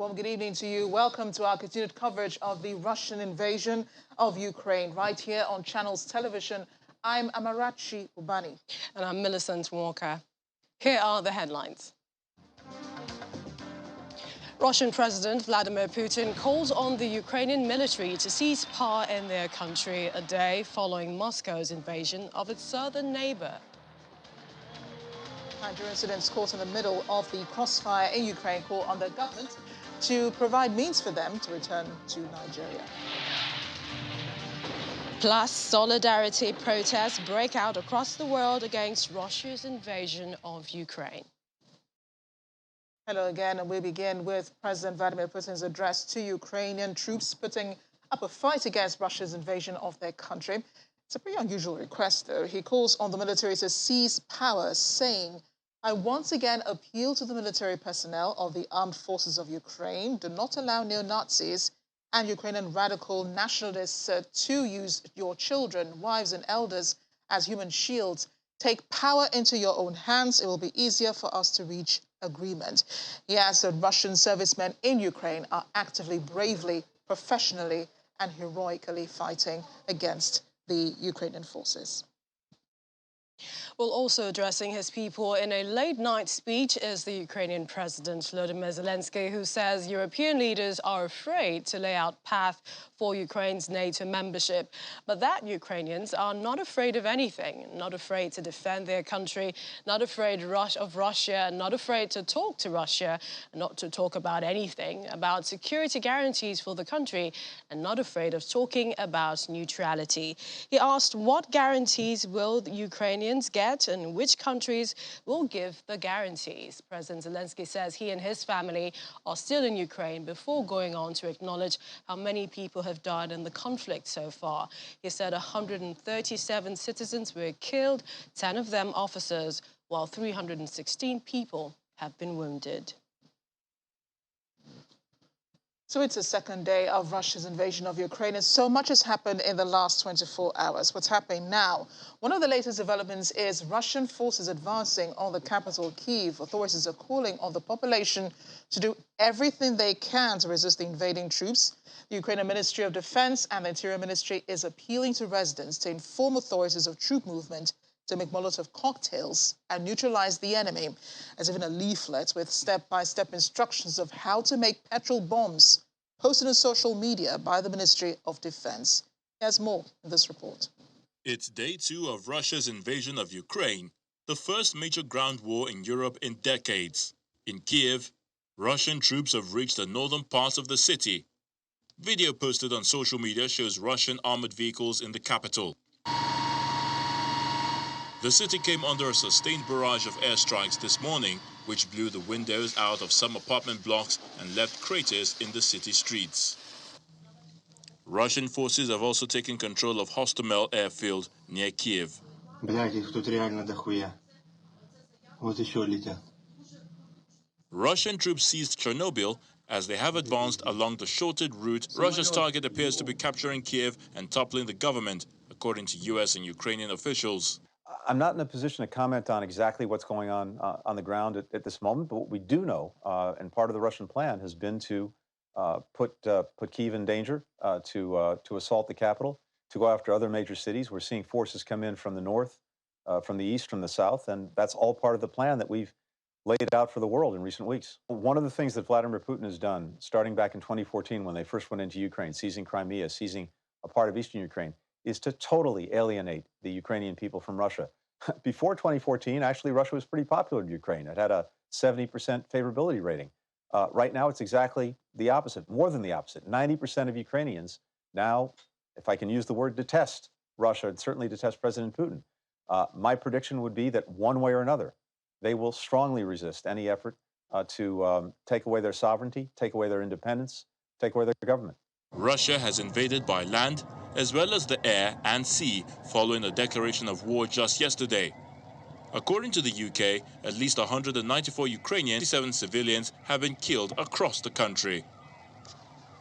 warm good evening to you. Welcome to our continued coverage of the Russian invasion of Ukraine right here on Channels Television. I'm Amarachi Ubani. And I'm Millicent Walker. Here are the headlines. Russian President Vladimir Putin calls on the Ukrainian military to seize power in their country a day following Moscow's invasion of its southern neighbor. Nigerian students caught in the middle of the crossfire in Ukraine call on the government to provide means for them to return to Nigeria. Plus, solidarity protests break out across the world against Russia's invasion of Ukraine. Hello again, and we begin with President Vladimir Putin's address to Ukrainian troops putting up a fight against Russia's invasion of their country. It's a pretty unusual request, though. He calls on the military to seize power, saying, "I once again appeal to the military personnel of the armed forces of Ukraine. Do not allow neo-Nazis and Ukrainian radical nationalists to use your children, wives and elders as human shields. Take power into your own hands. It will be easier for us to reach agreement." He adds that Russian servicemen in Ukraine are actively, bravely, professionally and heroically fighting against the Ukrainian forces. Well, also addressing his people in a late-night speech is the Ukrainian President Volodymyr Zelensky, who says European leaders are afraid to lay out path for Ukraine's NATO membership, but that Ukrainians are not afraid of anything, not afraid to defend their country, not afraid of Russia, not afraid to talk to Russia, not to talk about anything, about security guarantees for the country, and not afraid of talking about neutrality. He asked what guarantees will the Ukrainians get and which countries will give the guarantees. President Zelensky says he and his family are still in Ukraine before going on to acknowledge how many people have died in the conflict so far. He said 137 citizens were killed, 10 of them officers, while 316 people have been wounded. So it's the second day of Russia's invasion of Ukraine, and so much has happened in the last 24 hours. What's happening now? One of the latest developments is Russian forces advancing on the capital, Kiev. Authorities are calling on the population to do everything they can to resist the invading troops. The Ukrainian Ministry of Defense and the Interior Ministry is appealing to residents to inform authorities of troop movement to make Molotov cocktails and neutralize the enemy, as if in a leaflet with step-by-step instructions of how to make petrol bombs, posted on social media by the Ministry of Defense. There's more in this report. It's day 2 of Russia's invasion of Ukraine, the first major ground war in Europe in decades. In Kiev, Russian troops have reached the northern parts of the city. Video posted on social media shows Russian armored vehicles in the capital. The city came under a sustained barrage of airstrikes this morning, which blew the windows out of some apartment blocks and left craters in the city streets. Russian forces have also taken control of Hostomel airfield near Kiev. Russian troops seized Chernobyl as they have advanced along the shortened route. Russia's target appears to be capturing Kiev and toppling the government, according to US and Ukrainian officials. I'm not in a position to comment on exactly what's going on the ground at this moment, but what we do know, and part of the Russian plan has been to put Kyiv in danger, to assault the capital, to go after other major cities. We're seeing forces come in from the north, from the east, from the south, and that's all part of the plan that we've laid out for the world in recent weeks. One of the things that Vladimir Putin has done, starting back in 2014 when they first went into Ukraine, seizing Crimea, seizing a part of eastern Ukraine, is to totally alienate the Ukrainian people from Russia. Before 2014, actually, Russia was pretty popular in Ukraine. It had a 70% favorability rating. Right now, it's exactly the opposite, more than the opposite. 90% of Ukrainians now, if I can use the word, detest Russia and certainly detest President Putin. My prediction would be that one way or another, they will strongly resist any effort to take away their sovereignty, take away their independence, take away their government. Russia has invaded by land as well as the air and sea following a declaration of war just yesterday. According to the UK, at least 194 Ukrainians, 7 civilians have been killed across the country.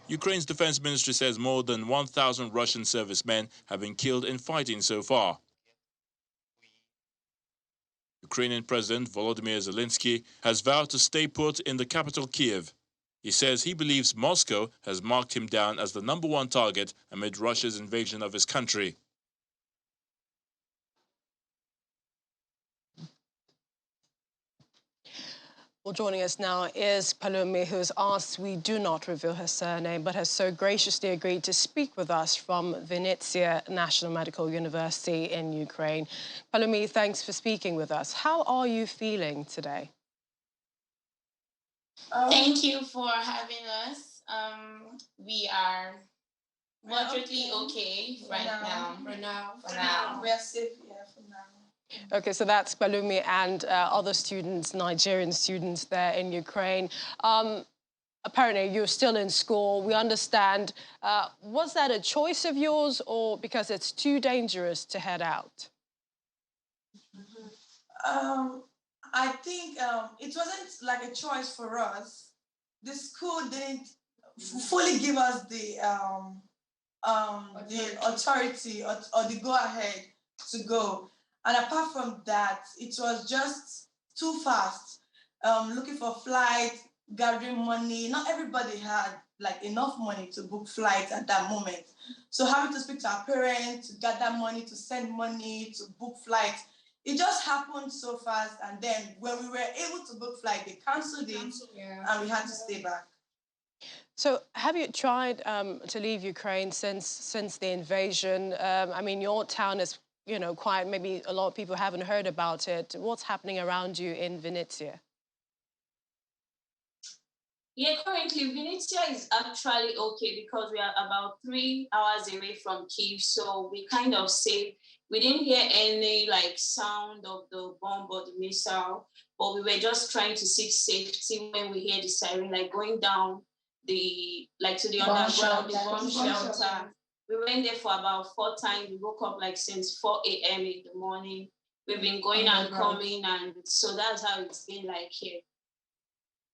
Ukraine's defense ministry says more than 1,000 Russian servicemen have been killed in fighting so far. Ukrainian President Volodymyr Zelensky has vowed to stay put in the capital Kiev. He says he believes Moscow has marked him down as the #1 target amid Russia's invasion of his country. Well, joining us now is Palumi, who's asked we do not reveal her surname, but has so graciously agreed to speak with us from Vinnytsia National Medical University in Ukraine. Palumi, thanks for speaking with us. How are you feeling today? Thank you for having us. We are moderately okay right now. For now. We are safe for now. Okay, so that's Palumi and other students, Nigerian students there in Ukraine. Apparently, you're still in school. We understand. Was that a choice of yours or because it's too dangerous to head out? I think it wasn't like a choice for us. The school didn't fully give us the authority or the go-ahead to go. And apart from that, it was just too fast. Looking for flights, gathering money. Not everybody had like enough money to book flights at that moment. So having to speak to our parents, to gather money, to send money, to book flights. It just happened so fast, and then when we were able to book flight, they cancelled it, and we had to stay back. So have you tried to leave Ukraine since the invasion? I mean, your town is, you know, quite, maybe a lot of people haven't heard about it. What's happening around you in Vinnytsia? Yeah, currently Vinnytsia is actually okay because we are about 3 hours away from Kiev, so we kind of safe. We didn't hear any like sound of the bomb or the missile, but we were just trying to seek safety when we hear the siren, like going down to the underground, the bomb shelter. We went there for about 4 times. We woke up like since 4 a.m. in the morning. We've been going and coming, and so that's how it's been like here.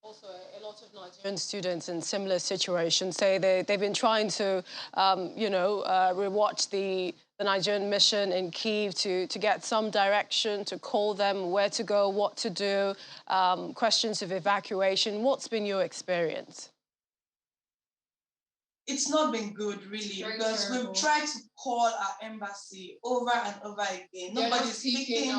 Also, a lot of Nigerian students in similar situations say they've been trying to, rewatch the Nigerian mission in Kiev to get some direction, to call them where to go, what to do, questions of evacuation. What's been your experience? It's not been good, really, because we've tried to call our embassy over and over again. Nobody's speaking.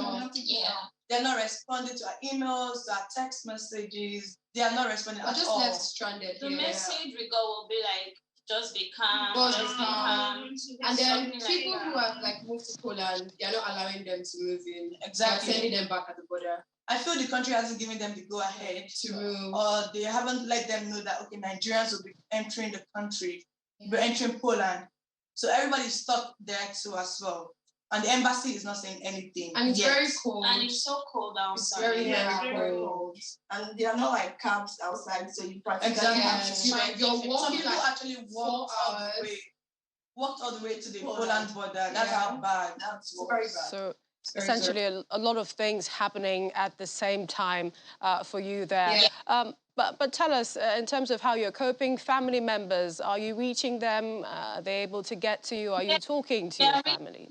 They're not responding to our emails, to our text messages. They are not responding at all. Left stranded. The message we got will be like, just be calm, just be calm. And then people who have like moved to Poland, they're not allowing them to move in. Exactly. They're sending them back at the border. I feel the country hasn't given them the go-ahead to move. Or they haven't let them know that, okay, Nigerians will be entering the country, will be entering Poland. So everybody's stuck there too as well. And the embassy is not saying anything. And it's very cold. And it's so cold outside. It's very cold. And they are not like cabs outside, so you practically have to drive. You're walking. Some people actually walked all the way to the Poland border. That's how bad. That's very bad. So essentially a lot of things happening at the same time for you there. Yeah. But tell us, in terms of how you're coping, family members, are you reaching them? Are they able to get to you? Are you talking to your family?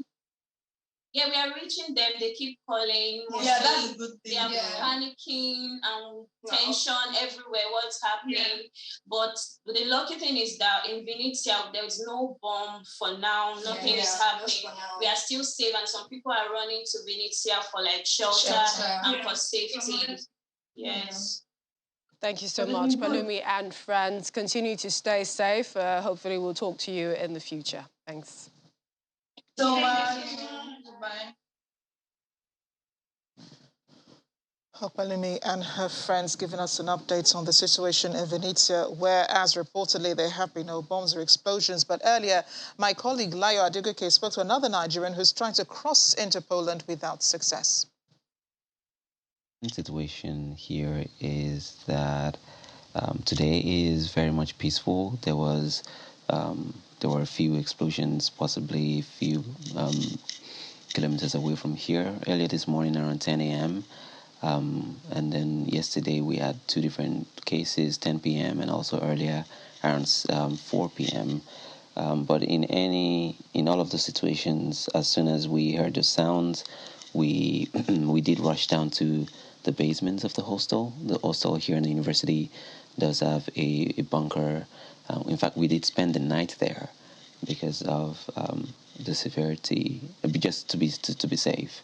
Yeah, we are reaching them. They keep calling. Yeah, that's a good thing. They are panicking and tension everywhere. What's happening? Yeah. But the lucky thing is that in Vinnytsia, there is no bomb for now. Nothing is happening. We are still safe, and some people are running to Vinnytsia for like shelter and for safety. Yes. Thank you so much, Palumi and friends. Continue to stay safe. Hopefully, we'll talk to you in the future. Thanks. So much. Palumi and her friends giving us an update on the situation in Vinnytsia, where, as reportedly, there have been no bombs or explosions. But earlier, my colleague Layo Adegoke spoke to another Nigerian who's trying to cross into Poland without success. The situation here is that today is very much peaceful. There were a few explosions, possibly a few kilometers away from here earlier this morning around 10 a.m. And then yesterday we had 2 different cases, 10 p.m. and also earlier around 4 p.m. But in all of the situations, as soon as we heard the sounds, we did rush down to the basement of the hostel here in the university, does have a bunker. In fact, we did spend the night there because of the severity, just to be safe.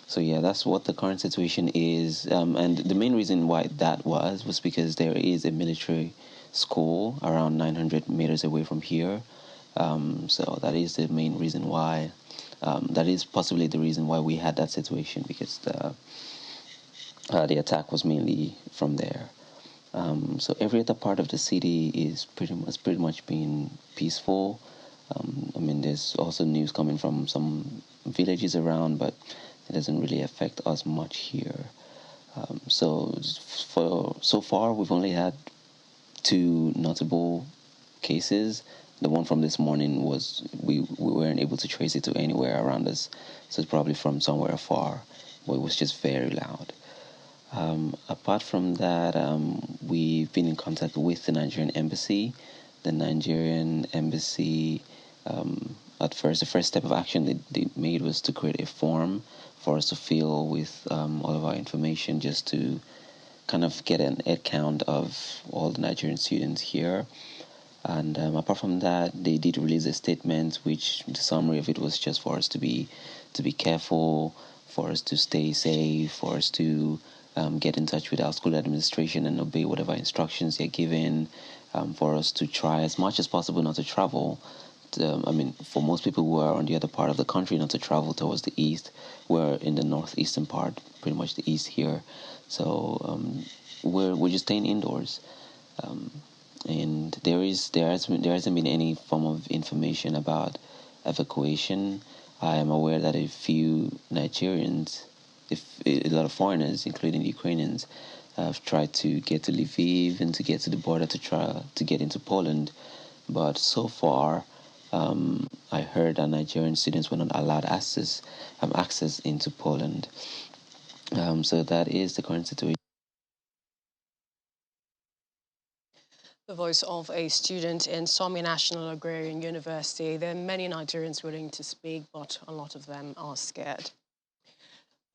So yeah, that's what the current situation is. And the main reason why that was because there is a military school around 900 meters away from here. So that is the main reason why. That is possibly the reason why we had that situation, because the attack was mainly from there. So every other part of the city is pretty much being peaceful. I mean, there's also news coming from some villages around, but it doesn't really affect us much here. So far, we've only had 2 notable cases. The one from this morning was we weren't able to trace it to anywhere around us, so it's probably from somewhere far, but it was just very loud. Apart from that, we've been in contact with the Nigerian embassy. The Nigerian embassy, the first step of action they made was to create a form for us to fill with all of our information, just to kind of get an head count of all the Nigerian students here. And apart from that, they did release a statement, which the summary of it was just for us to be careful, for us to stay safe, for us to get in touch with our school administration and obey whatever instructions they're given, for us to try as much as possible not to travel. For most people who are on the other part of the country, not to travel towards the east. We're in the northeastern part, pretty much the east here. So we're just staying indoors. And there hasn't been any form of information about evacuation. I am aware that a few Nigerians, a lot of foreigners, including Ukrainians, have tried to get to Lviv and to get to the border to try to get into Poland, but so far, I heard that Nigerian students were not allowed access into Poland. So that is the current situation. The voice of a student in Somi National Agrarian University. There are many Nigerians willing to speak, but a lot of them are scared.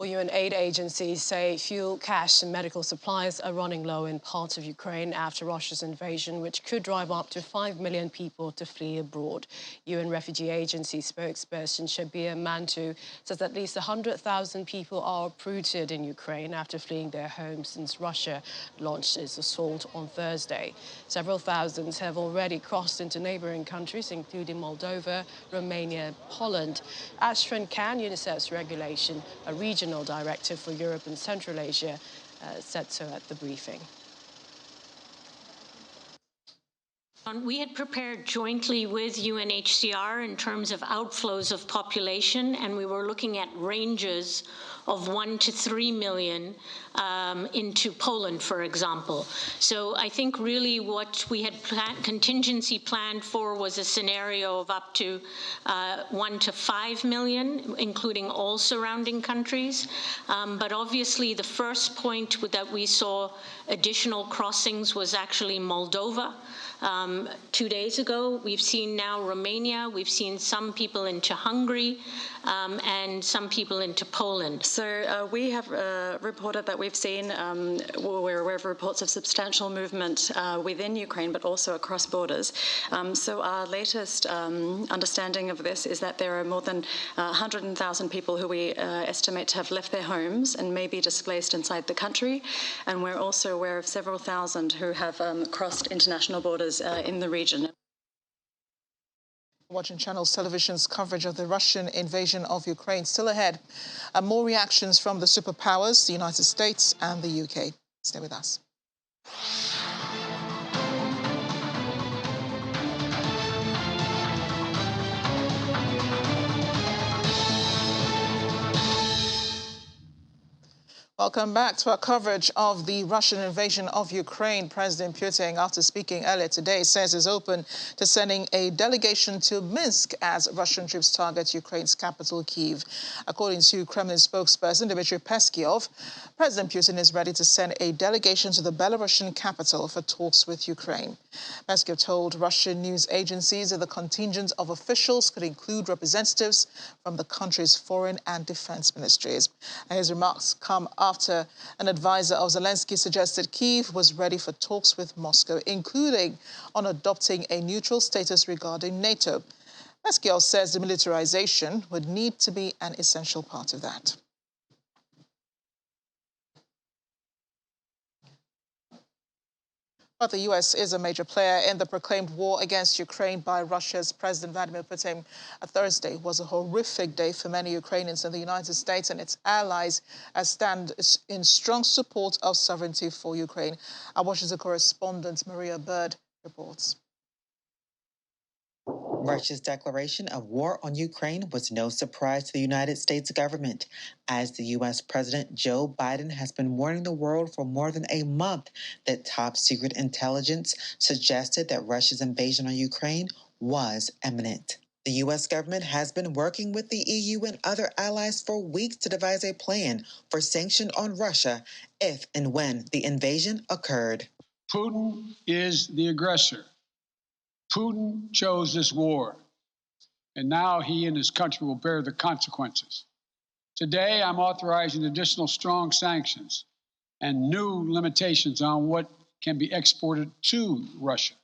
Well, UN aid agencies say fuel, cash and medical supplies are running low in parts of Ukraine after Russia's invasion, which could drive up to 5 million people to flee abroad. UN Refugee Agency spokesperson Shabir Mantu says at least 100,000 people are uprooted in Ukraine after fleeing their homes since Russia launched its assault on Thursday. Several thousands have already crossed into neighbouring countries, including Moldova, Romania and Poland. Ashton Khan, UNICEF's regulation, a regional director for Europe and Central Asia, said so at the briefing. We had prepared jointly with UNHCR in terms of outflows of population, and we were looking at ranges of 1 to 3 million into Poland, for example. So I think really what we had contingency planned for was a scenario of up to 1 to 5 million, including all surrounding countries. But obviously the first point that we saw additional crossings was actually Moldova. 2 days ago, we've seen now Romania, we've seen some people into Hungary, and some people into Poland. So we have reported that we've seen, we're aware of reports of substantial movement within Ukraine, but also across borders. So our latest understanding of this is that there are more than 100,000 people who we estimate to have left their homes and may be displaced inside the country. And we're also aware of several thousand who have crossed international borders in the region. Watching Channels Television's coverage of the Russian invasion of Ukraine. Still ahead, more reactions from the superpowers, the United States and the UK. Stay with us. Welcome back to our coverage of the Russian invasion of Ukraine. President Putin, after speaking earlier today, says he's open to sending a delegation to Minsk as Russian troops target Ukraine's capital, Kiev. According to Kremlin spokesperson Dmitry Peskov, President Putin is ready to send a delegation to the Belarusian capital for talks with Ukraine. Peskov told Russian news agencies that the contingent of officials could include representatives from the country's foreign and defense ministries. And his remarks come after after an advisor of Zelensky suggested Kiev was ready for talks with Moscow, including on adopting a neutral status regarding NATO. Zelensky says demilitarization would need to be an essential part of that. But the U.S. is a major player in the proclaimed war against Ukraine by Russia's President Vladimir Putin. Thursday was a horrific day for many Ukrainians in the United States and its allies as stand in strong support of sovereignty for Ukraine. Our Washington correspondent Maria Bird reports. Russia's declaration of war on Ukraine was no surprise to the United States government, as the U.S. President Joe Biden has been warning the world for more than a month that top-secret intelligence suggested that Russia's invasion on Ukraine was imminent. The U.S. government has been working with the EU and other allies for weeks to devise a plan for sanctions on Russia if and when the invasion occurred. Putin is the aggressor. Putin chose this war, and now he and his country will bear the consequences. Today, I'm authorizing additional strong sanctions and new limitations on what can be exported to Russia.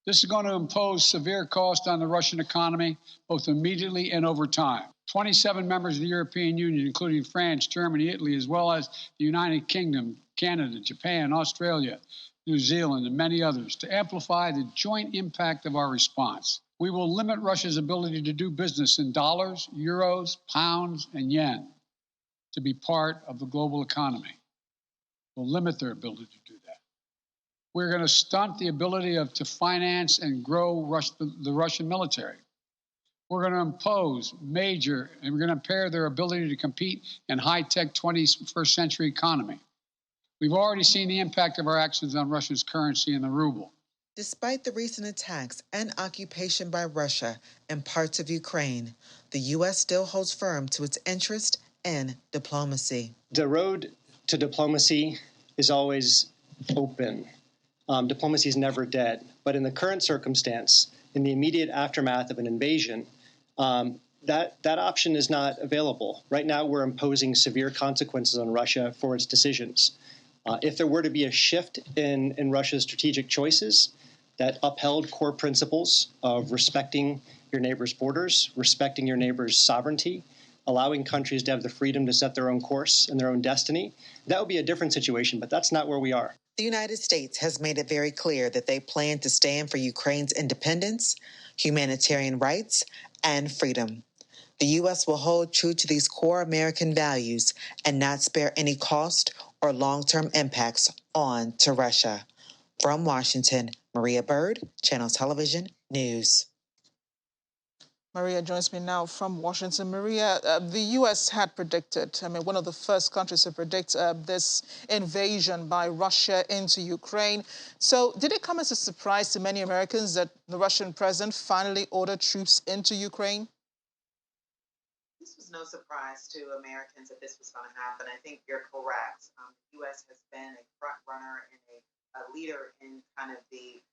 This is going to impose severe cost on the Russian economy, both immediately and over time. 27 members of the European Union, including France, Germany, Italy, as well as the United Kingdom, Canada, Japan, Australia, New Zealand, and many others, to amplify the joint impact of our response. We will limit Russia's ability to do business in dollars, euros, pounds, and yen to be part of the global economy. We'll limit their ability to do that. We're going to stunt the ability to finance and grow the Russian military. We're going to impose and we're going to impair their ability to compete in high-tech 21st century economy. We've already seen the impact of our actions on Russia's currency and the ruble. Despite the recent attacks and occupation by Russia in parts of Ukraine, the U.S. still holds firm to its interest in diplomacy. The road to diplomacy is always open. Diplomacy is never dead. But in the current circumstance, in the immediate aftermath of an invasion, that option is not available. Right now, we're imposing severe consequences on Russia for its decisions. If there were to be a shift in Russia's strategic choices that upheld core principles of respecting your neighbor's borders, respecting your neighbor's sovereignty, allowing countries to have the freedom to set their own course and their own destiny, that would be a different situation, but that's not where we are. The United States has made it very clear that they plan to stand for Ukraine's independence, humanitarian rights, and freedom. The U.S. will hold true to these core American values and not spare any cost or long-term impacts on to Russia. From Washington, Maria Bird, Channel Television News. Maria joins me now from Washington. Maria, the U.S. had predicted, one of the first countries to predict this invasion by Russia into Ukraine. So did it come as a surprise to many Americans that the Russian president finally ordered troops into Ukraine? This was no surprise to Americans that this was going to happen. I think you're correct. The U.S. has been a front runner and a leader in kind of the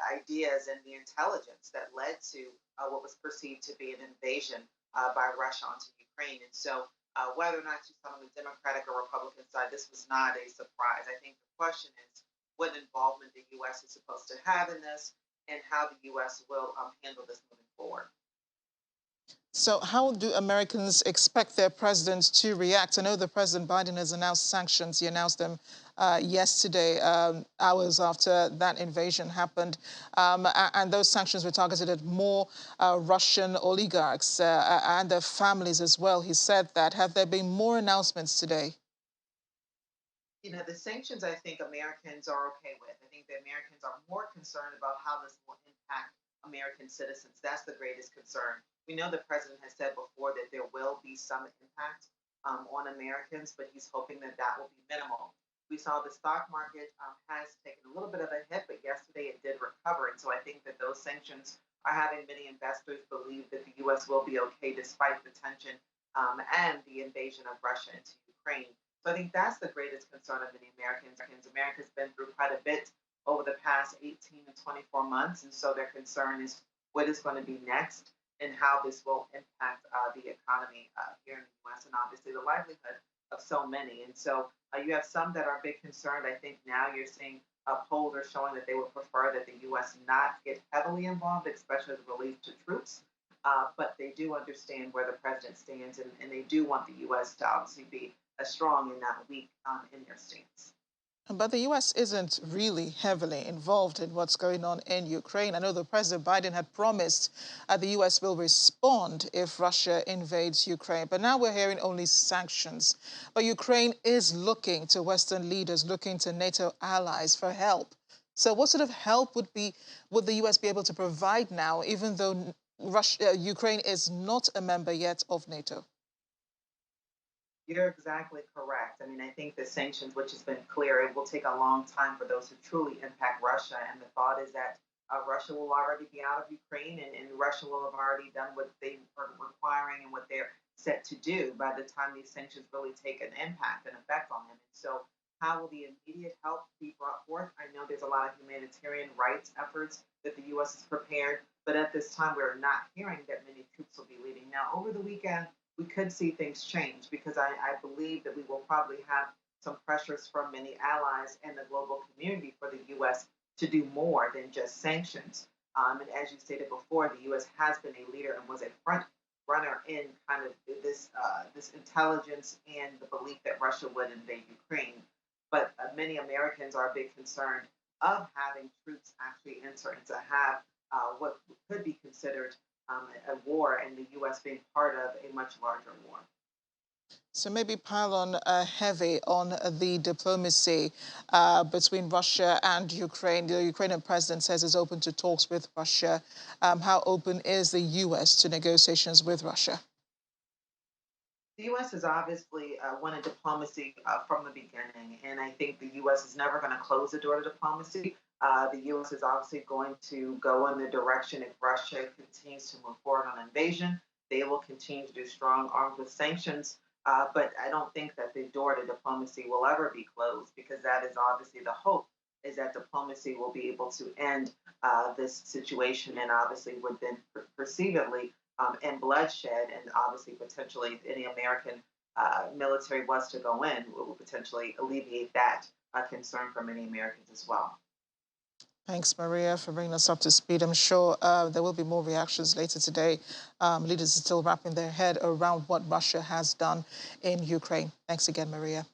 ideas and the intelligence that led to what was perceived to be an invasion by Russia onto Ukraine. And so whether or not you sit on the Democratic or Republican side, this was not a surprise. I think the question is what involvement the U.S. is supposed to have in this and how the U.S. will handle this moving forward. So how do Americans expect their president to react? I know the President Biden has announced sanctions. He announced them yesterday, hours after that invasion happened. And those sanctions were targeted at more Russian oligarchs and their families as well. He said that. Have there been more announcements today? The sanctions, I think Americans are okay with. I think the Americans are more concerned about how this will impact American citizens. That's the greatest concern. We know the president has said before that there will be some impact on Americans, but he's hoping that that will be minimal. We saw the stock market has taken a little bit of a hit, but yesterday it did recover. And so I think that those sanctions are having many investors believe that the U.S. will be okay despite the tension and the invasion of Russia into Ukraine. So I think that's the greatest concern of many Americans. America's been through quite a bit over the past 18 to 24 months. And so their concern is what is going to be next and how this will impact the economy here in the U.S. and obviously the livelihood so many. And so you have some that are a bit concerned. I think now you're seeing polls are showing that they would prefer that the U.S. not get heavily involved, especially the relief to troops. But they do understand where the president stands, and they do want the U.S. to obviously be strong and not weak in their stance. But the U.S. isn't really heavily involved in what's going on in Ukraine. I know that President Biden had promised the U.S. will respond if Russia invades Ukraine. But now we're hearing only sanctions. But Ukraine is looking to Western leaders, looking to NATO allies for help. So what sort of help would the U.S. be able to provide now, even though Ukraine is not a member yet of NATO? You're exactly correct. I mean, I think the sanctions, which has been clear, it will take a long time for those to truly impact Russia. And the thought is that Russia will already be out of Ukraine, and Russia will have already done what they are requiring and what they're set to do by the time these sanctions really take an impact and effect on them. And so how will the immediate help be brought forth? I know there's a lot of humanitarian rights efforts that the U.S. is prepared, but at this time, we're not hearing that many troops will be leaving. Now, over the weekend, we could see things change because I believe that we will probably have some pressures from many allies and the global community for the U.S. to do more than just sanctions. And as you stated before, the U.S. has been a leader and was a front runner in kind of this intelligence and the belief that Russia would invade Ukraine. But many Americans are a bit concerned of having troops actually enter and to have what could be considered a war, and the U.S. being part of a much larger war. So maybe pile on heavy on the diplomacy between Russia and Ukraine. The Ukrainian president says he's open to talks with Russia. How open is the U.S. to negotiations with Russia? The U.S. has obviously wanted diplomacy from the beginning, and I think the U.S. is never going to close the door to diplomacy. The U.S. is obviously going to go in the direction if Russia continues to move forward on invasion. They will continue to do strong arms with sanctions, but I don't think that the door to diplomacy will ever be closed, because that is obviously the hope, is that diplomacy will be able to end this situation, and obviously would then perceivably end bloodshed, and obviously potentially if any American military was to go in, it will potentially alleviate that concern for many Americans as well. Thanks, Maria, for bringing us up to speed. I'm sure there will be more reactions later today. Leaders are still wrapping their head around what Russia has done in Ukraine. Thanks again, Maria.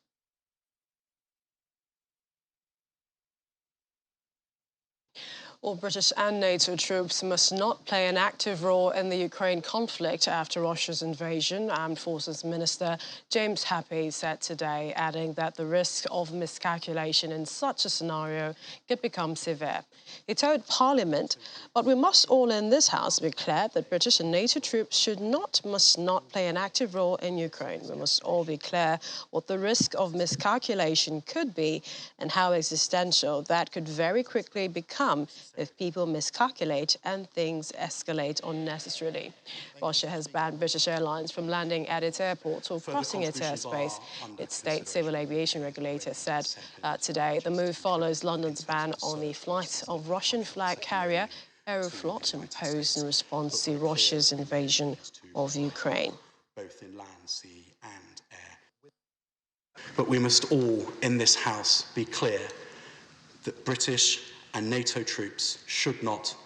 All British and NATO troops must not play an active role in the Ukraine conflict after Russia's invasion, Armed Forces Minister James Happy said today, adding that the risk of miscalculation in such a scenario could become severe. He told Parliament, "But we must all in this House be clear that British and NATO troops must not play an active role in Ukraine. We must all be clear what the risk of miscalculation could be and how existential that could very quickly become if people miscalculate and things escalate unnecessarily." Russia has banned British Airlines from landing at its airports or crossing its airspace, its state civil aviation regulator said today. The move follows London's ban on the flights of Russian flag carrier Aeroflot imposed in response to Russia's invasion of Ukraine. Both in land, sea and air. But we must all in this House be clear that British and NATO troops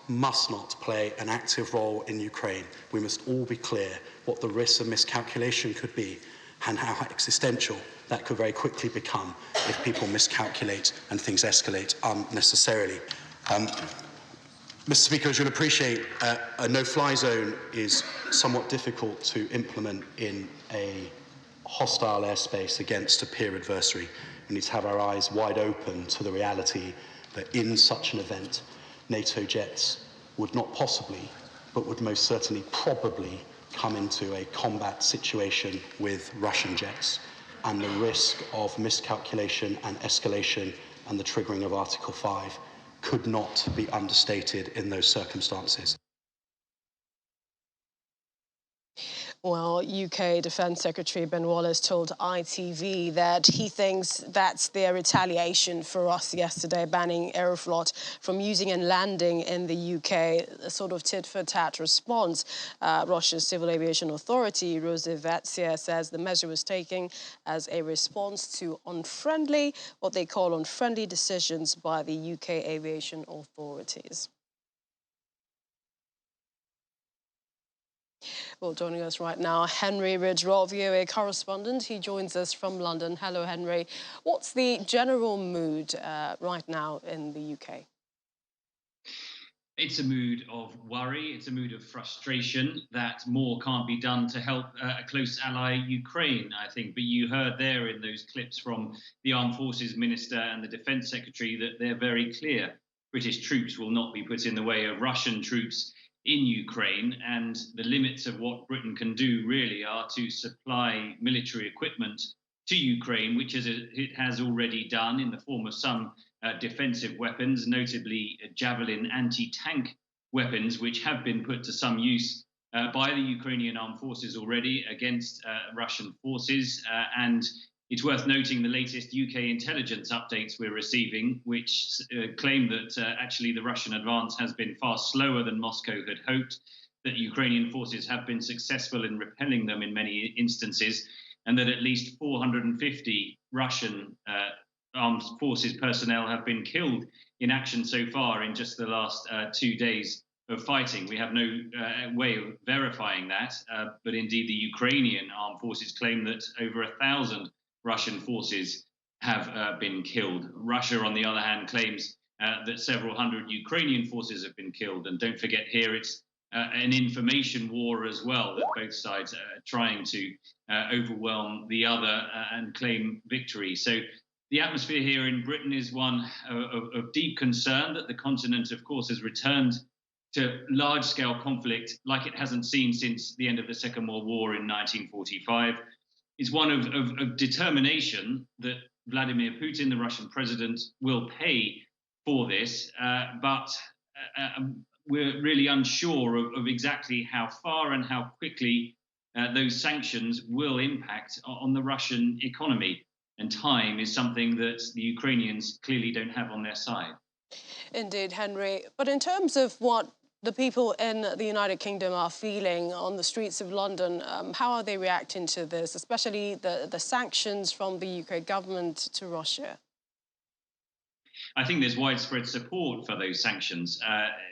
must not play an active role in Ukraine. We must all be clear what the risks of miscalculation could be and how existential that could very quickly become if people miscalculate and things escalate unnecessarily. Mr. Speaker, as you'll appreciate, a no-fly zone is somewhat difficult to implement in a hostile airspace against a peer adversary. We need to have our eyes wide open to the reality that in such an event, NATO jets would not possibly, but would most certainly probably come into a combat situation with Russian jets, and the risk of miscalculation and escalation and the triggering of Article 5 could not be understated in those circumstances. Well, UK Defence Secretary Ben Wallace told ITV that he thinks that's their retaliation for us yesterday, banning Aeroflot from using and landing in the UK, a sort of tit-for-tat response. Russia's Civil Aviation Authority, Rosavetsia, says the measure was taken as a response to what they call unfriendly decisions by the UK aviation authorities. Well, joining us right now, Henry Ridgewell, VOA correspondent. He joins us from London. Hello, Henry. What's the general mood right now in the UK? It's a mood of worry. It's a mood of frustration that more can't be done to help a close ally, Ukraine, I think. But you heard there in those clips from the Armed Forces Minister and the Defence Secretary that they're very clear. British troops will not be put in the way of Russian troops in Ukraine, and the limits of what Britain can do really are to supply military equipment to Ukraine, which it has already done in the form of some defensive weapons, notably Javelin anti-tank weapons, which have been put to some use by the Ukrainian armed forces already against Russian forces. And it's worth noting the latest UK intelligence updates we're receiving, which claim that actually the Russian advance has been far slower than Moscow had hoped, that Ukrainian forces have been successful in repelling them in many instances, and that at least 450 Russian armed forces personnel have been killed in action so far in just the last 2 days of fighting. We have no way of verifying that, but indeed the Ukrainian armed forces claim that over 1,000 Russian forces have been killed. Russia, on the other hand, claims that several hundred Ukrainian forces have been killed. And don't forget here, it's an information war as well, that both sides are trying to overwhelm the other and claim victory. So the atmosphere here in Britain is one of deep concern that the continent, of course, has returned to large-scale conflict like it hasn't seen since the end of the Second World War in 1945. It's one of determination that Vladimir Putin, the Russian president, will pay for this, but we're really unsure of exactly how far and how quickly those sanctions will impact on the Russian economy. And time is something that the Ukrainians clearly don't have on their side. Indeed, Henry. But in terms of what the people in the United Kingdom are feeling on the streets of London, how are they reacting to this, especially the sanctions from the UK government to Russia? I think there's widespread support for those sanctions.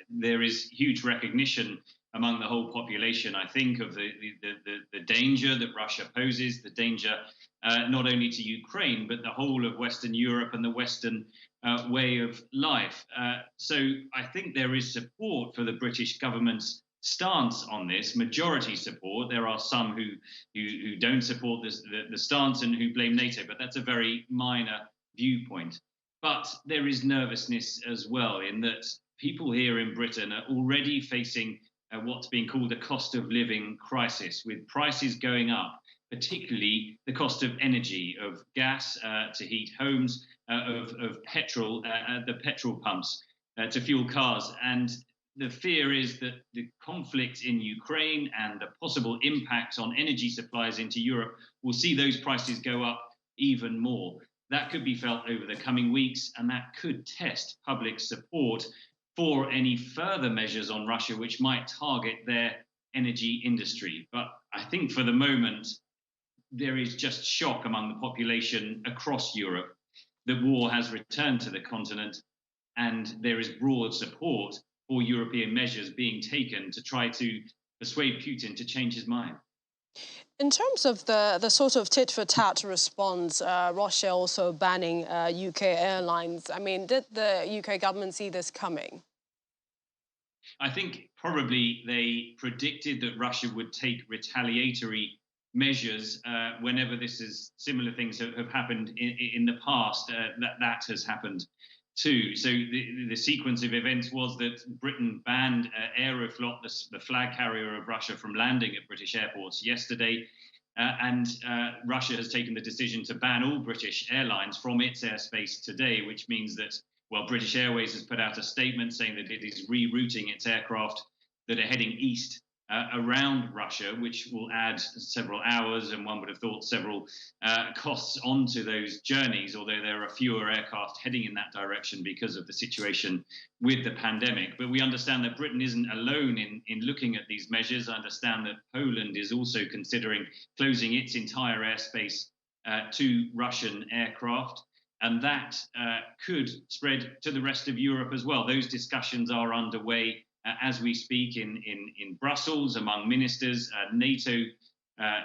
There is huge recognition among the whole population, I think, of the danger that Russia poses, the danger not only to Ukraine, but the whole of Western Europe and the Western way of life. So I think there is support for the British government's stance on this, majority support. There are some who don't support the stance and who blame NATO, but that's a very minor viewpoint. But there is nervousness as well, in that people here in Britain are already facing what's being called a cost of living crisis, with prices going up, particularly the cost of energy, of gas to heat homes, of petrol, the petrol pumps to fuel cars. And the fear is that the conflict in Ukraine and the possible impact on energy supplies into Europe will see those prices go up even more. That could be felt over the coming weeks, and that could test public support for any further measures on Russia which might target their energy industry. But I think for the moment, there is just shock among the population across Europe that war has returned to the continent, and there is broad support for European measures being taken to try to persuade Putin to change his mind. In terms of the sort of tit-for-tat response, Russia also banning UK airlines, I mean, did the UK government see this coming? I think probably they predicted that Russia would take retaliatory measures whenever similar things have happened in the past. That has happened too. So the sequence of events was that Britain banned Aeroflot, the flag carrier of Russia, from landing at British airports yesterday. And Russia has taken the decision to ban all British airlines from its airspace today, which means that, well, British Airways has put out a statement saying that it is rerouting its aircraft that are heading east around Russia, which will add several hours and one would have thought several costs onto those journeys, although there are fewer aircraft heading in that direction because of the situation with the pandemic. But we understand that Britain isn't alone in looking at these measures. I understand that Poland is also considering closing its entire airspace to Russian aircraft. And that could spread to the rest of Europe as well. Those discussions are underway as we speak in Brussels among ministers. NATO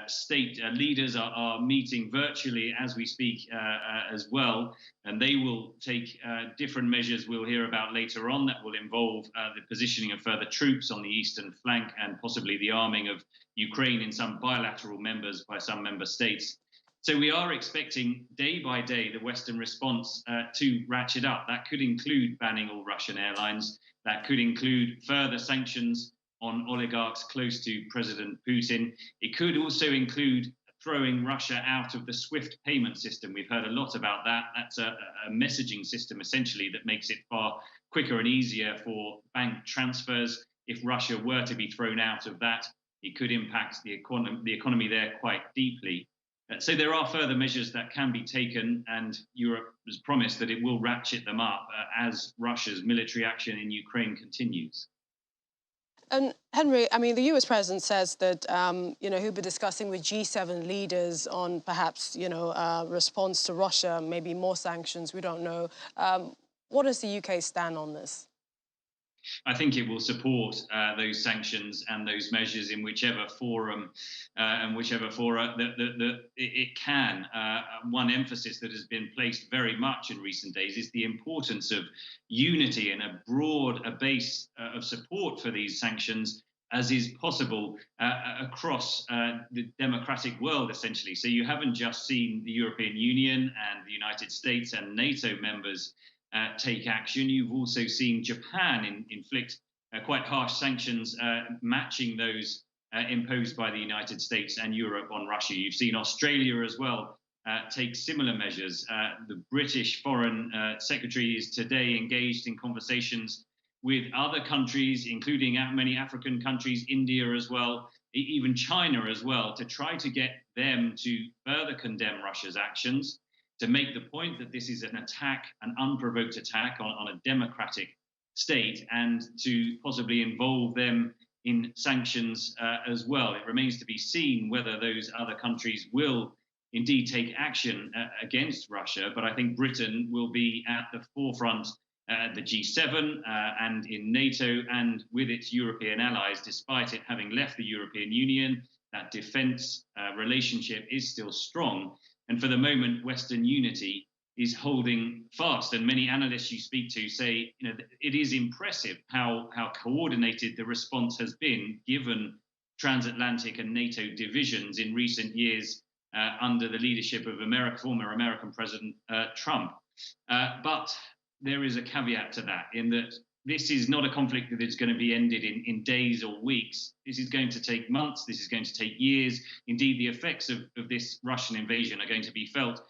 state leaders are meeting virtually as we speak as well, and they will take different measures we'll hear about later on that will involve the positioning of further troops on the eastern flank and possibly the arming of Ukraine in some bilateral members by some member states. So we are expecting day by day the Western response to ratchet up. That could include banning all Russian airlines. That could include further sanctions on oligarchs close to President Putin. It could also include throwing Russia out of the SWIFT payment system. We've heard a lot about that. That's a messaging system, essentially, that makes it far quicker and easier for bank transfers. If Russia were to be thrown out of that, it could impact the economy there quite deeply. So there are further measures that can be taken, and Europe has promised that it will ratchet them up as Russia's military action in Ukraine continues. And Henry, I mean, the US president says that, he'll be discussing with G7 leaders on perhaps, response to Russia, maybe more sanctions, we don't know. What does the UK stand on this? I think it will support those sanctions and those measures in whichever forum and whichever fora that it can. One emphasis that has been placed very much in recent days is the importance of unity and a broad base of support for these sanctions as is possible across the democratic world, essentially. So you haven't just seen the European Union and the United States and NATO members take action. You've also seen Japan inflict quite harsh sanctions matching those imposed by the United States and Europe on Russia. You've seen Australia as well take similar measures. The British Foreign Secretary is today engaged in conversations with other countries, including many African countries, India as well, even China as well, to try to get them to further condemn Russia's actions, to make the point that this is an attack, an unprovoked attack on a democratic state, and to possibly involve them in sanctions as well. It remains to be seen whether those other countries will indeed take action against Russia, but I think Britain will be at the forefront the G7 and in NATO and with its European allies, despite it having left the European Union. That defence relationship is still strong. And for the moment, Western unity is holding fast. And many analysts you speak to say, it is impressive how coordinated the response has been, given transatlantic and NATO divisions in recent years under the leadership of former American President Trump. But there is a caveat to that, in that this is not a conflict that is going to be ended in days or weeks. This is going to take months. This is going to take years. Indeed, the effects of this Russian invasion are going to be felt,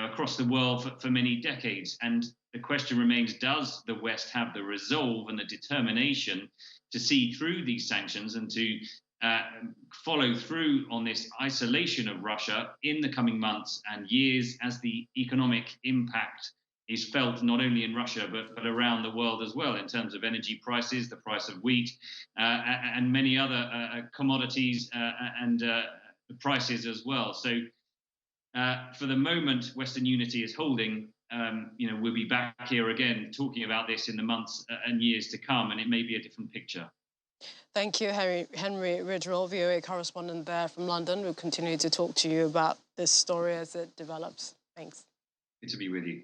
across the world for many decades. And the question remains, does the West have the resolve and the determination to see through these sanctions and to follow through on this isolation of Russia in the coming months and years as the economic impact is felt not only in Russia, but around the world as well, in terms of energy prices, the price of wheat, and many other commodities and the prices as well. So for the moment, Western unity is holding. We'll be back here again talking about this in the months and years to come, and it may be a different picture. Thank you, Henry Ridgewell, VOA correspondent there from London. We'll continue to talk to you about this story as it develops. Thanks. Good to be with you.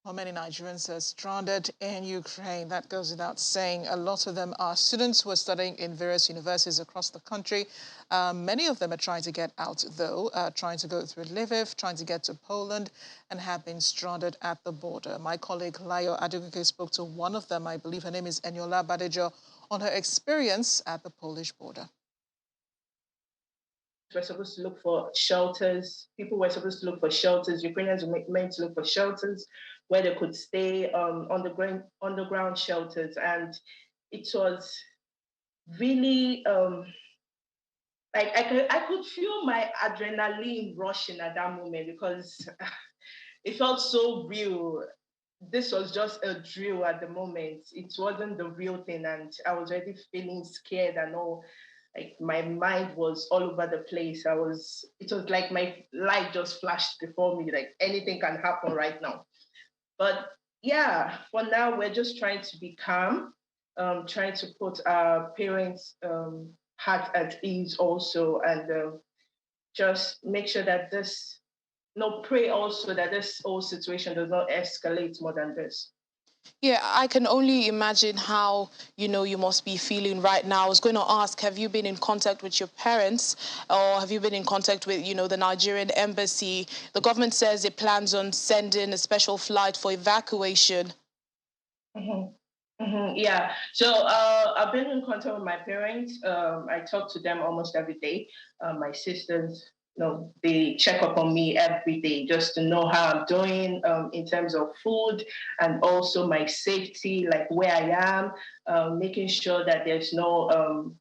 Well, many Nigerians are stranded in Ukraine. That goes without saying. A lot of them are students who are studying in various universities across the country. Many of them are trying to get out, though, trying to go through Lviv, trying to get to Poland, and have been stranded at the border. My colleague Layo Adegoke spoke to one of them. I believe her name is Eniola Badejo, on her experience at the Polish border. We're supposed to look for shelters. People were supposed to look for shelters. Ukrainians were meant to look for shelters where they could stay, underground shelters. And it was really like I could feel my adrenaline rushing at that moment because it felt so real. This was just a drill at the moment. It wasn't the real thing, and I was already feeling scared and all. Like my mind was all over the place. It was like my life just flashed before me. Like anything can happen right now. But yeah, for now we're just trying to be calm, trying to put our parents' heart at ease also, and just make sure that this, pray also that this whole situation does not escalate more than this. Yeah, I can only imagine how, you must be feeling right now. I was going to ask, have you been in contact with your parents or have you been in contact with, the Nigerian embassy? The government says it plans on sending a special flight for evacuation. Yeah, so I've been in contact with my parents. I talk to them almost every day. My sisters, they check up on me every day just to know how I'm doing in terms of food and also my safety, like where I am, making sure that there's no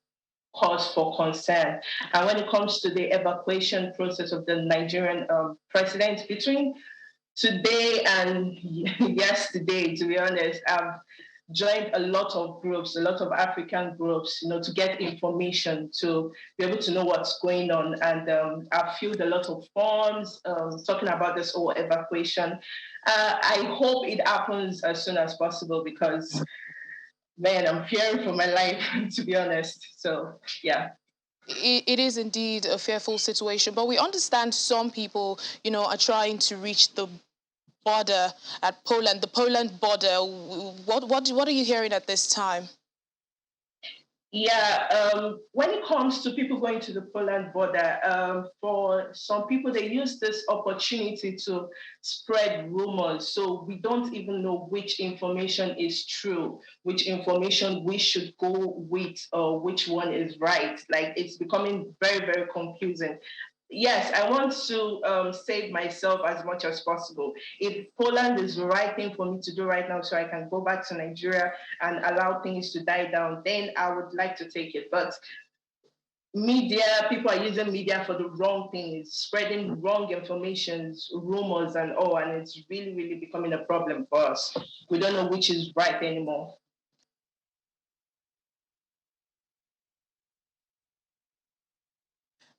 cause for concern. And when it comes to the evacuation process of the Nigerian president, between today and yesterday, to be honest, I've joined a lot of groups, a lot of African groups, to get information, to be able to know what's going on. And I've filled a lot of forms talking about this whole evacuation. I hope it happens as soon as possible because, man, I'm fearing for my life, to be honest. So, yeah. It is indeed a fearful situation, but we understand some people, are trying to reach the border at Poland, the Poland border. What are you hearing at this time? Yeah, when it comes to people going to the Poland border, for some people, they use this opportunity to spread rumors. So we don't even know which information is true, which information we should go with, or which one is right. Like, it's becoming very, very confusing. Yes, I want to save myself as much as possible. If Poland is the right thing for me to do right now so I can go back to Nigeria and allow things to die down, then I would like to take it. But people are using media for the wrong things, spreading wrong information, rumors and all, and it's really, really becoming a problem for us. We don't know which is right anymore.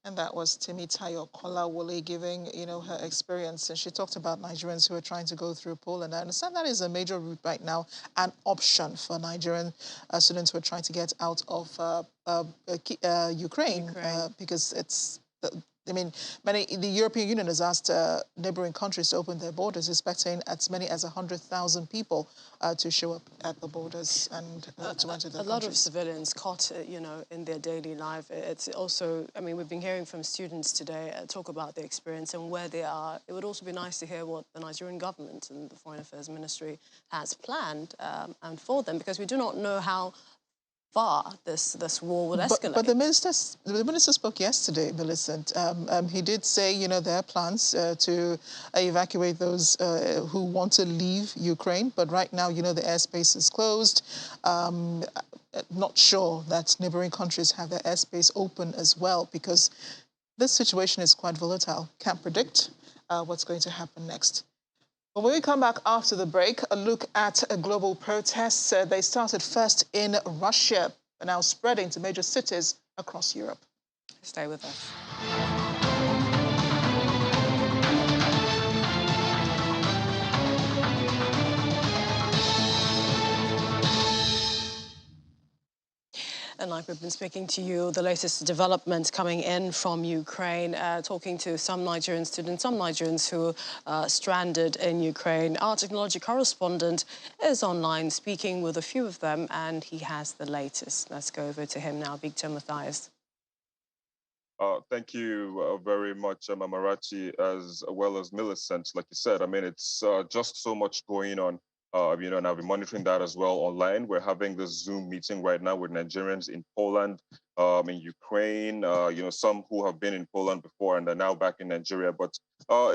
And that was Temitayo Kolawole giving, her experience. And she talked about Nigerians who are trying to go through Poland. I understand that is a major route right now, an option for Nigerian students who are trying to get out of Ukraine. Because it's... the European Union has asked neighboring countries to open their borders, expecting as many as 100,000 people to show up at the borders and to enter their countries. A lot of civilians caught, in their daily life. It's also, we've been hearing from students today talk about their experience and where they are. It would also be nice to hear what the Nigerian government and the Foreign Affairs Ministry has planned and for them, because we do not know how far this war will escalate. But the minister spoke yesterday, Millicent. He did say, there are plans to evacuate those who want to leave Ukraine. But right now, the airspace is closed. Not sure that neighboring countries have their airspace open as well, because this situation is quite volatile. Can't predict what's going to happen next. But when we come back after the break, a look at global protests. They started first in Russia, but now spreading to major cities across Europe. Stay with us. And like we've been speaking to you, the latest developments coming in from Ukraine, talking to some Nigerian students, some Nigerians who are stranded in Ukraine. Our technology correspondent is online speaking with a few of them, and he has the latest. Let's go over to him now, Victor Matthias. Thank you very much, Mamarachi, as well as Millicent. Like you said, it's just so much going on. And I've been monitoring that as well online. We're having this Zoom meeting right now with Nigerians in Poland, in Ukraine, some who have been in Poland before and are now back in Nigeria. But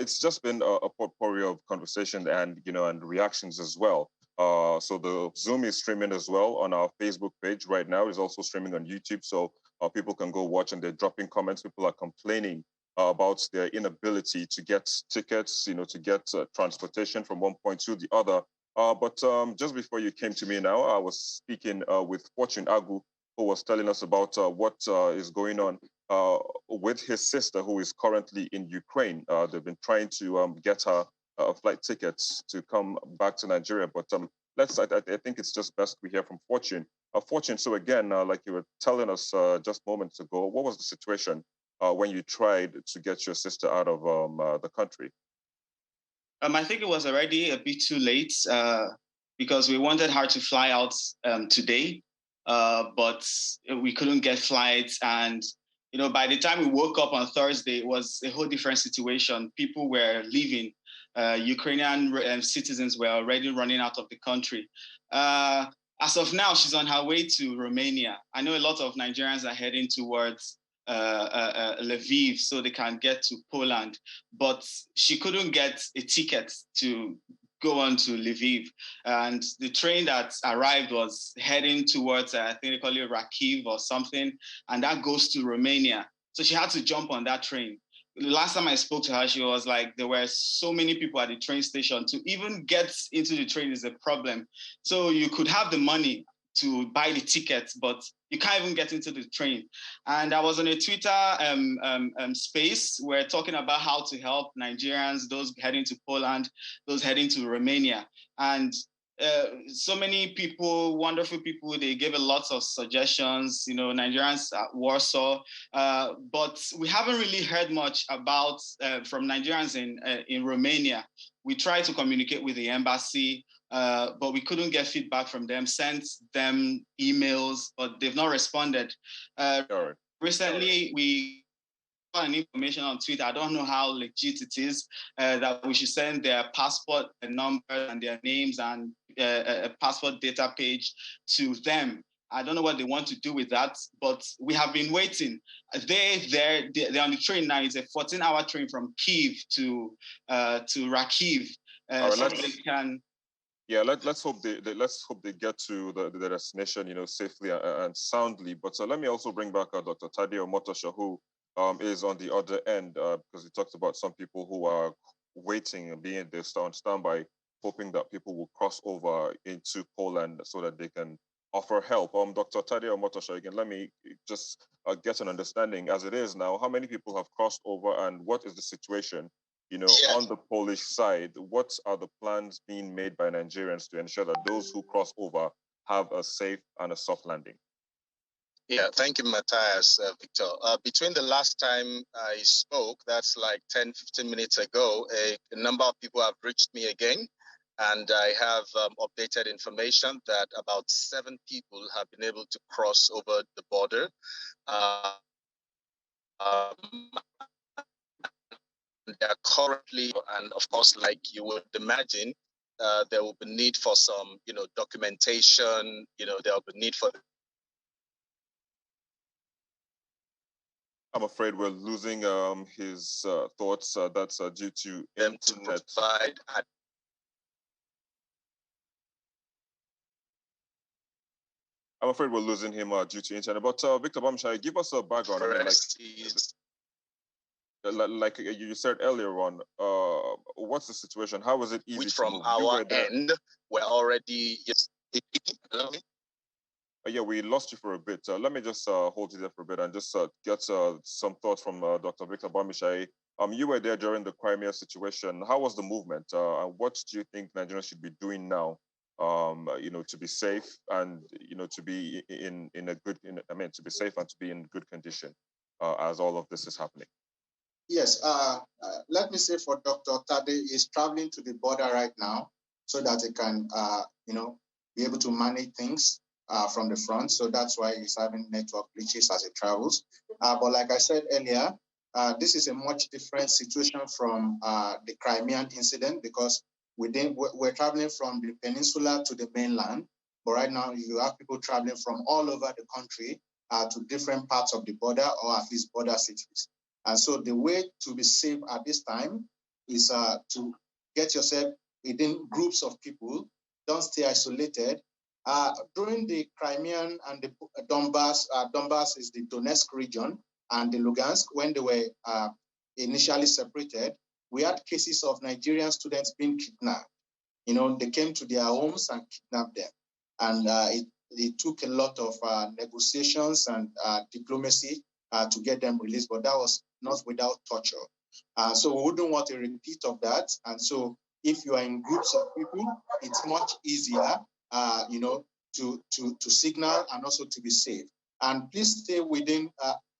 it's just been a potpourri of conversation and, and reactions as well. So the Zoom is streaming as well on our Facebook page right now. It's also streaming on YouTube, so people can go watch, and they're dropping comments. People are complaining about their inability to get tickets, to get transportation from one point to the other. But just before you came to me now, I was speaking with Fortune Agu, who was telling us about what is going on with his sister, who is currently in Ukraine. They've been trying to get her flight tickets to come back to Nigeria. But I think it's just best we hear from Fortune. Fortune, so again, like you were telling us just moments ago, what was the situation when you tried to get your sister out of the country? I think it was already a bit too late because we wanted her to fly out today, but we couldn't get flights. And, by the time we woke up on Thursday, it was a whole different situation. People were leaving. Ukrainian citizens were already running out of the country. As of now, she's on her way to Romania. I know a lot of Nigerians are heading towards Lviv so they can get to Poland, but she couldn't get a ticket to go on to Lviv. And the train that arrived was heading towards, I think they call it Kiev or something, and that goes to Romania. So she had to jump on that train. The last time I spoke to her, she was like, there were so many people at the train station. To even get into the train is a problem. So you could have the money to buy the tickets, but you can't even get into the train. And I was on a Twitter space. We're talking about how to help Nigerians, those heading to Poland, those heading to Romania. And so many people, wonderful people, they gave a lot of suggestions, Nigerians at Warsaw, but we haven't really heard much about from Nigerians in Romania. We tried to communicate with the embassy, but we couldn't get feedback from them, sent them emails, but they've not responded. Recently, we got an information on Twitter. I don't know how legit it is, that we should send their passport number and their names and a passport data page to them. I don't know what they want to do with that, but we have been waiting. They're on the train now. It's a 14-hour train from Kiev to Rakiv. So they can. Yeah, let's hope they get to the destination, safely and soundly. But let me also bring back Dr. Tadeo Motosha, who is on the other end, because he talked about some people who are waiting and being there on standby, hoping that people will cross over into Poland so that they can offer help. Dr. Tadeo Motosha, again, let me just get an understanding as it is now. How many people have crossed over, and what is the situation? On the Polish side, what are the plans being made by Nigerians to ensure that those who cross over have a safe and a soft landing? Yeah, thank you, Matthias, Victor. Between the last time I spoke, that's like 10, 15 minutes ago, a number of people have reached me again, and I have updated information that about 7 people have been able to cross over the border. They are currently, and of course, like you would imagine, there will be need for some, documentation. There will be need for. I'm afraid we're losing his thoughts. That's due to them internet. To provide. I'm afraid we're losing him due to internet. But Victor Bamshai, give us a background. Like you said earlier on, what's the situation? How was it easy Which to from move? our end, we're already. Yeah, we lost you for a bit. Let me just hold you there for a bit and just get some thoughts from Dr. Victor Bamishai. You were there during the Crimea situation. How was the movement? And what do you think Nigerians should be doing now? To be safe and to be to be safe and to be in good condition as all of this is happening. Yes, let me say for Dr. Tade is traveling to the border right now so that he can, be able to manage things from the front. So that's why he's having network glitches as he travels. But like I said earlier, this is a much different situation from the Crimean incident because we're traveling from the peninsula to the mainland. But right now you have people traveling from all over the country to different parts of the border or at least border cities. And so the way to be safe at this time is to get yourself within groups of people don't stay isolated. During the Crimean and the Donbass, Donbass is the Donetsk region, and the Lugansk, when they were initially separated, we had cases of Nigerian students being kidnapped. You know, they came to their homes and kidnapped them. And it took a lot of negotiations and diplomacy to get them released, but that was not without torture. So we wouldn't want a repeat of that. And so if you are in groups of people, it's much easier, you know, to signal and also to be safe. And please stay within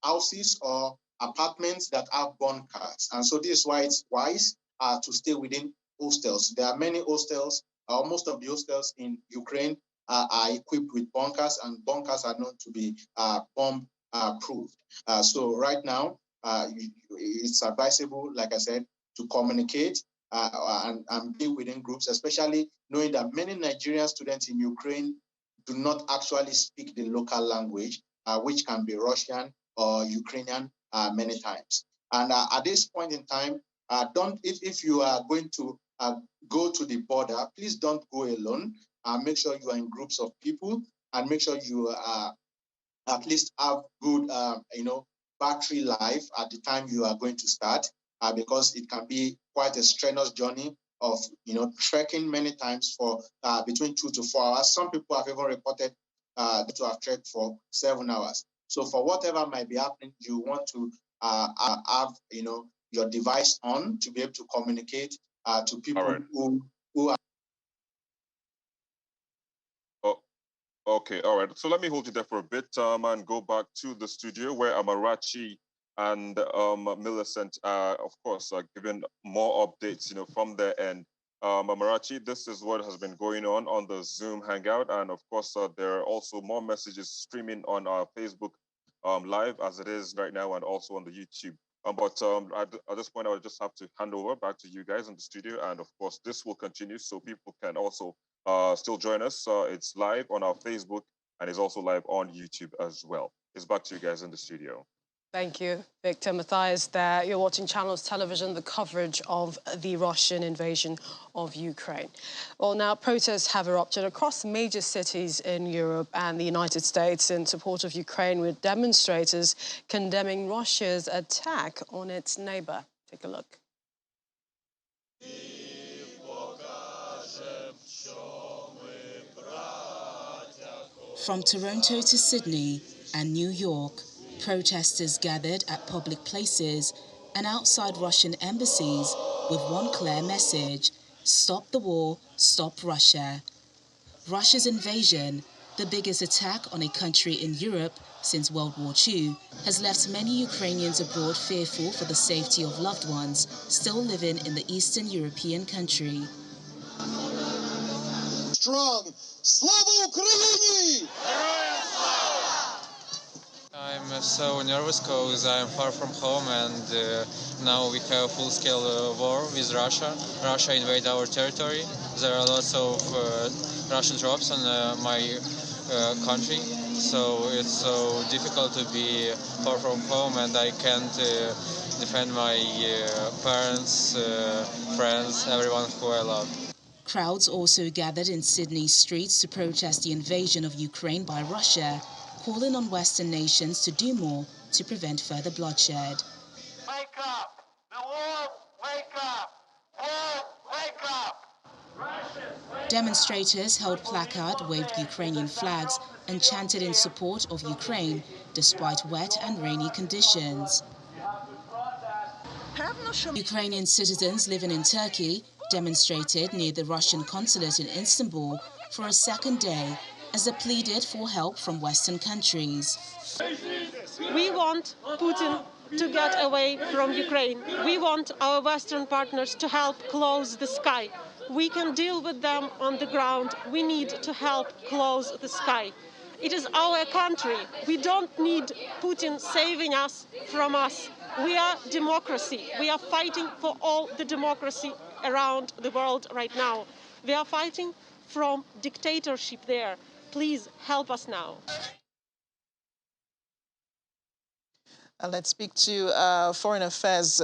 houses or apartments that have bunkers. And so this is why it's wise to stay within hostels. There are many hostels, most of the hostels in Ukraine are equipped with bunkers, and bunkers are known to be bomb proof. So right now, it's advisable, like I said, to communicate and be within groups, especially knowing that many Nigerian students in Ukraine do not actually speak the local language, which can be Russian or Ukrainian many times. And at this point in time, if you are going to go to the border, please don't go alone. Make sure you are in groups of people, and make sure you at least have good, you know, battery life at the time you are going to start, because it can be quite a strenuous journey of, you know, trekking many times for between 2 to 4 hours. Some people have even reported to have trekked for 7 hours. So for whatever might be happening, you want to have, you know, your device on to be able to communicate to people who are. Okay, all right. So let me hold you there for a bit and go back to the studio where Amarachi and Millicent are, of course, giving more updates, you know, from their end. Amarachi, this is what has been going on the Zoom Hangout. And of course, there are also more messages streaming on our Facebook Live as it is right now, and also on the YouTube. But at this point, I would just have to hand over back to you guys in the studio. And of course, this will continue so people can also still join us. It's live on our Facebook and is also live on YouTube as well. It's back to you guys in the studio. Thank you, Victor. Matthias there. You're watching Channels Television, the coverage of the Russian invasion of Ukraine. Well, now protests have erupted across major cities in Europe and the United States in support of Ukraine, with demonstrators condemning Russia's attack on its neighbour. Take a look. From Toronto to Sydney and New York, protesters gathered at public places and outside Russian embassies with one clear message: stop the war, stop Russia. Russia's invasion, the biggest attack on a country in Europe since World War II, has left many Ukrainians abroad fearful for the safety of loved ones still living in the Eastern European country. Strong! Slava Ukraini! I'm so nervous because I'm far from home, and now we have full-scale war with Russia. Russia invaded our territory. There are lots of Russian troops in my country, so it's so difficult to be far from home, and I can't defend my parents, friends, everyone who I love. Crowds also gathered in Sydney's streets to protest the invasion of Ukraine by Russia, calling on Western nations to do more to prevent further bloodshed. Wake up! The world, wake up! World, wake up! Demonstrators held placards, waved Ukrainian flags, and chanted in support of Ukraine, despite wet and rainy conditions. Ukrainian citizens living in Turkey demonstrated near the Russian consulate in Istanbul for a second day as they pleaded for help from Western countries. We want Putin to get away from Ukraine. We want our Western partners to help close the sky. We can deal with them on the ground. We need to help close the sky. It is our country. We don't need Putin saving us from us. We are democracy. We are fighting for all the democracy around the world right now. We are fighting from dictatorship there. Please help us now. Let's speak to Foreign Affairs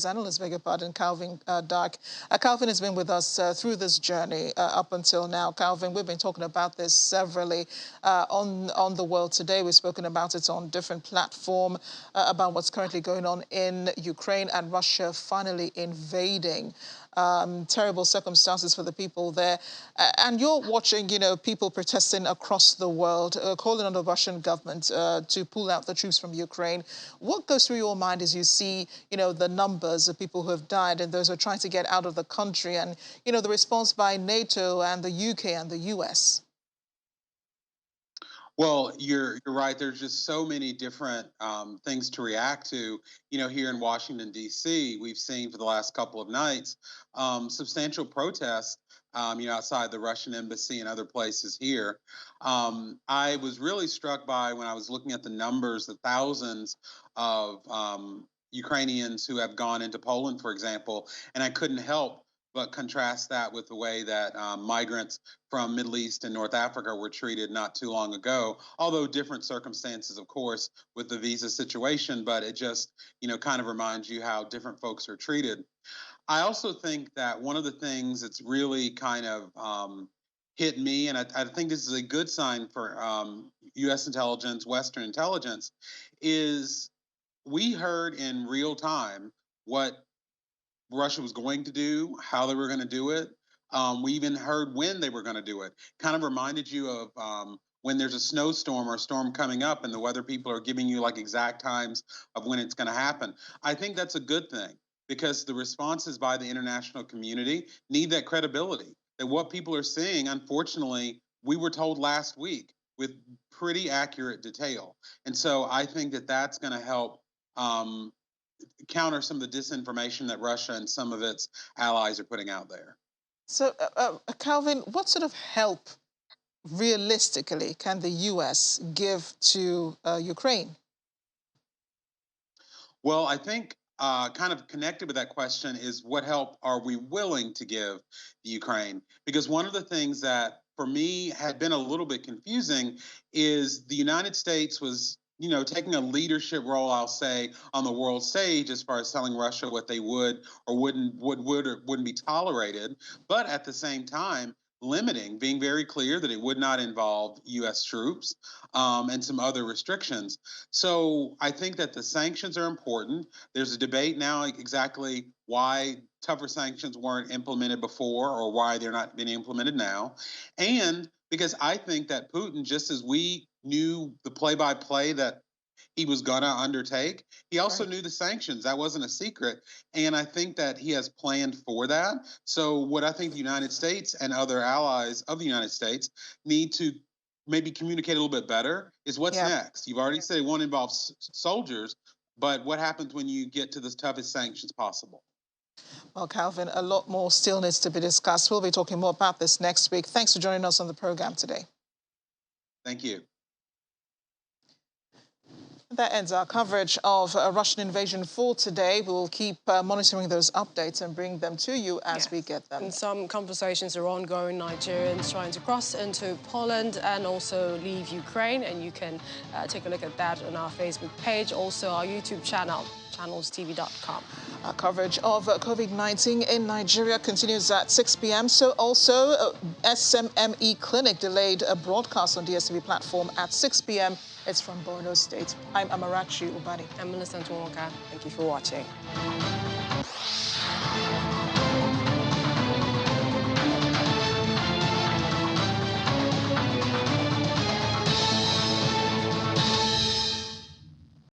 analyst, beg your pardon, Calvin Dark. Calvin has been with us through this journey up until now. Calvin, we've been talking about this severally on The World Today. We've spoken about it on different platforms, about what's currently going on in Ukraine and Russia finally invading. Terrible circumstances for the people there. And you're watching, people protesting across the world, calling on the Russian government to pull out the troops from Ukraine. What goes through your mind as you see, the numbers of people who have died and those who are trying to get out of the country and, the response by NATO and the UK and the US? Well, you're right. There's just so many different things to react to. Here in Washington, D.C., we've seen for the last couple of nights substantial protests, outside the Russian embassy and other places here. I was really struck by, when I was looking at the numbers, the thousands of Ukrainians who have gone into Poland, for example, and I couldn't help but contrast that with the way that migrants from Middle East and North Africa were treated not too long ago, although different circumstances, of course, with the visa situation, but it just, kind of reminds you how different folks are treated. I also think that one of the things that's really kind of hit me, and I think this is a good sign for U.S. intelligence, Western intelligence, is we heard in real time what Russia was going to do, how they were going to do it. We even heard when they were going to do it. Kind of reminded you of when there's a snowstorm or a storm coming up and the weather people are giving you like exact times of when it's going to happen. I think that's a good thing because the responses by the international community need that credibility. That what people are seeing, unfortunately, we were told last week with pretty accurate detail. And so I think that that's going to help counter some of the disinformation that Russia and some of its allies are putting out there. So, Calvin, what sort of help realistically can the U.S. give to Ukraine? Well, I think kind of connected with that question is what help are we willing to give the Ukraine? Because one of the things that for me had been a little bit confusing is the United States was taking a leadership role, I'll say, on the world stage as far as telling Russia what they would or wouldn't be tolerated, but at the same time being very clear that it would not involve U.S. troops and some other restrictions. So I think that the sanctions are important. There's a debate now exactly why tougher sanctions weren't implemented before or why they're not being implemented now. And because I think that Putin, just as we knew the play-by-play that he was going to undertake, he also knew the sanctions. That wasn't a secret. And I think that he has planned for that. So what I think the United States and other allies of the United States need to maybe communicate a little bit better is what's next. You've already said it won't involve soldiers, but what happens when you get to the toughest sanctions possible? Well, Calvin, a lot more still needs to be discussed. We'll be talking more about this next week. Thanks for joining us on the program today. Thank you. That ends our coverage of a Russian invasion for today. We'll keep monitoring those updates and bring them to you as we get them. And some conversations are ongoing. Nigerians trying to cross into Poland and also leave Ukraine. And you can take a look at that on our Facebook page, also our YouTube channel, channelstv.com. Our coverage of COVID-19 in Nigeria continues at 6 p.m. So also SMME Clinic delayed a broadcast on DSTV platform at 6 p.m. It's from Borno State. I'm Amarachi Ubani. I'm Millicent Wonka. Thank you for watching.